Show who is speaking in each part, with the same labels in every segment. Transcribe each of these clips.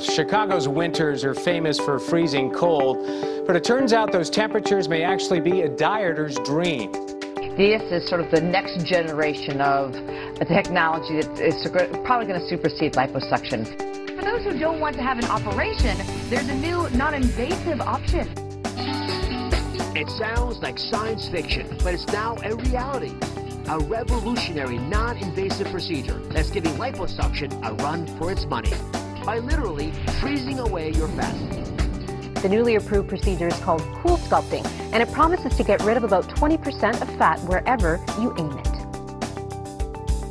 Speaker 1: Chicago's winters are famous for freezing cold, but it turns out those temperatures may actually be a dieter's dream.
Speaker 2: This is sort of the next generation of a technology that is probably going to supersede liposuction.
Speaker 3: For those who don't want to have an operation, there's a new non-invasive option.
Speaker 4: It sounds like science fiction, but it's now a reality. A revolutionary non-invasive procedure that's giving liposuction a run for its money by literally freezing away your fat.
Speaker 5: The newly approved procedure is called cool sculpting, and it promises to get rid of about 20% of fat wherever you aim it.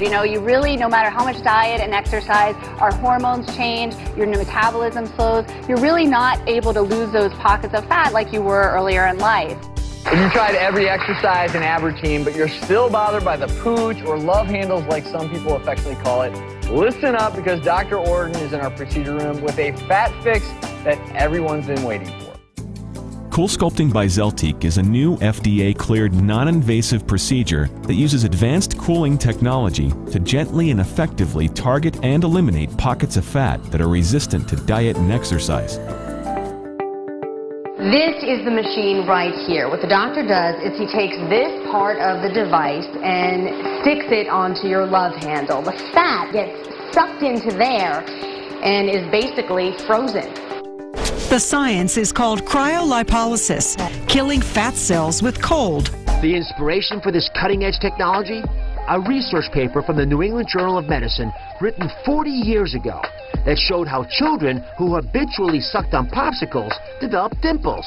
Speaker 6: You know, you really, no matter how much diet and exercise, our hormones change, your metabolism slows, you're really not able to lose those pockets of fat like you were earlier in life.
Speaker 7: If you tried every exercise and ab routine, but you're still bothered by the pooch or love handles like some people affectionately call it, listen up, because Dr. Orton is in our procedure room with a fat fix that everyone's been waiting for.
Speaker 8: Cool Sculpting by Zeltiq is a new FDA-cleared non-invasive procedure that uses advanced cooling technology to gently and effectively target and eliminate pockets of fat that are resistant to diet and exercise.
Speaker 9: This is the machine right here. What the doctor does is he takes this part of the device and sticks it onto your love handle. The fat gets sucked into there and is basically frozen.
Speaker 10: The science is called cryolipolysis, killing fat cells with cold.
Speaker 4: The inspiration for this cutting-edge technology? A research paper from the New England Journal of Medicine written 40 years ago that showed how children who habitually sucked on popsicles developed dimples.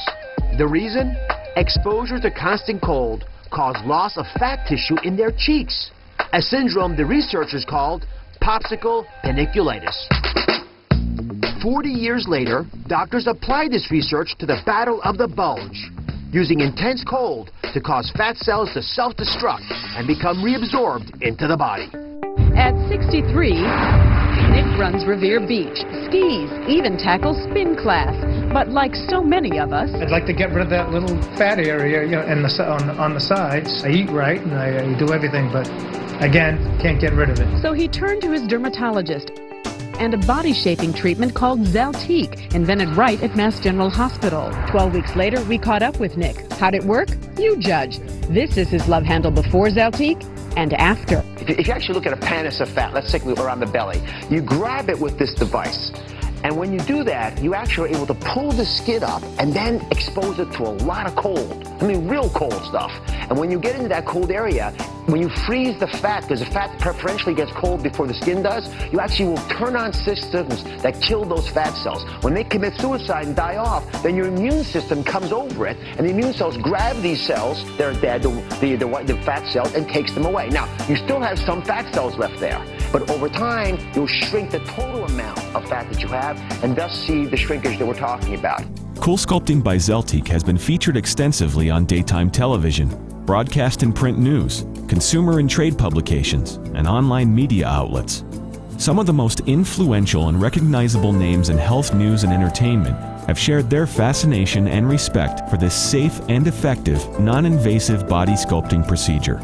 Speaker 4: The reason? Exposure to constant cold caused loss of fat tissue in their cheeks, a syndrome the researchers called popsicle paniculitis. 40 years later, doctors applied this research to the battle of the bulge, using intense cold to cause fat cells to self-destruct and become reabsorbed into the body.
Speaker 11: At 63, Nick runs Revere Beach, skis, even tackles spin class. But like so many of us,
Speaker 12: I'd like to get rid of that little fat area, you know, on the sides. I eat right and I do everything, but again, can't get rid of it.
Speaker 11: So he turned to his dermatologist and a body-shaping treatment called Zeltiq, invented right at Mass General Hospital. 12 weeks later, we caught up with Nick. How'd it work? You judge. This is his love handle before Zeltiq and after.
Speaker 13: If you actually look at a panis of fat, let's say around the belly, you grab it with this device. And when you do that, you actually are able to pull the skin up and then expose it to a lot of cold. I mean, real cold stuff. And when you get into that cold area, when you freeze the fat, because the fat preferentially gets cold before the skin does, you actually will turn on systems that kill those fat cells. When they commit suicide and die off, then your immune system comes over it, and the immune cells grab these cells, they're dead, the fat cells, and takes them away. Now, you still have some fat cells left there, but over time, you'll shrink the total amount of fat that you have, and thus see the shrinkage that we're talking about.
Speaker 8: Cool Sculpting by Zeltiq has been featured extensively on daytime television, broadcast and print news, consumer and trade publications, and online media outlets. Some of the most influential and recognizable names in health news and entertainment have shared their fascination and respect for this safe and effective, non-invasive body sculpting procedure.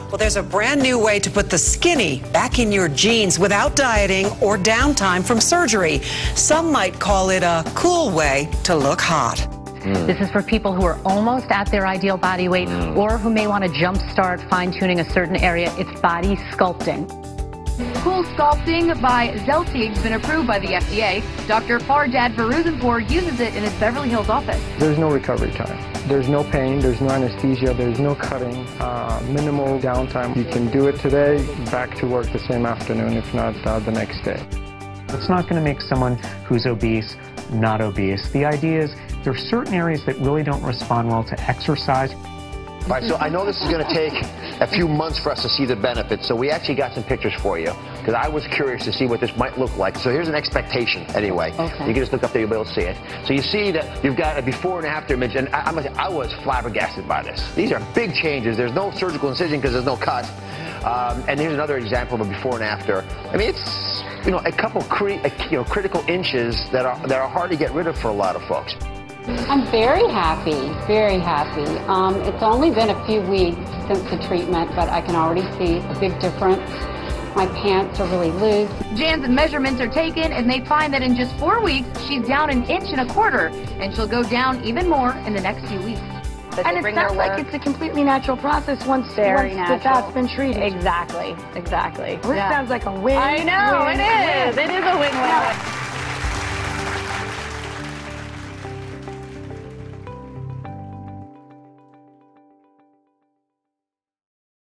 Speaker 10: Well, there's a brand new way to put the skinny back in your jeans without dieting or downtime from surgery. Some might call it a cool way to look hot.
Speaker 5: This is for people who are almost at their ideal body weight or who may want to jumpstart fine-tuning a certain area. It's body sculpting.
Speaker 3: Cool Sculpting by Zeltiq has been approved by the FDA. Dr. Fardad Farouzenpour uses it in his Beverly Hills office.
Speaker 14: There's no recovery time. There's no pain, there's no anesthesia, there's no cutting, minimal downtime. You can do it today, back to work the same afternoon, if not the next day.
Speaker 15: It's not going to make someone who's obese not obese. The idea is there are certain areas that really don't respond well to exercise.
Speaker 13: All right, so I know this is going to take a few months for us to see the benefits, so we actually got some pictures for you, because I was curious to see what this might look like. So here's an expectation, anyway. Okay. You can just look up there, you'll be able to see it. So you see that you've got a before and after image, and I was flabbergasted by this. These are big changes. There's no surgical incision because there's no cut. And here's another example of a before and after. I mean, it's, you know, a couple critical inches that are hard to get rid of for a lot of folks.
Speaker 16: I'm very happy, very happy. It's only been a few weeks since the treatment, but I can already see a big difference My pants are really loose.
Speaker 3: Jan's measurements are taken, and they find that in just 4 weeks, she's down 1.25 inches, and she'll go down even more in the next few weeks.
Speaker 17: And it sounds like it's a completely natural process once the fat's been treated.
Speaker 6: Exactly.
Speaker 17: This sounds like a win.
Speaker 6: I know, it is. It is a win-win.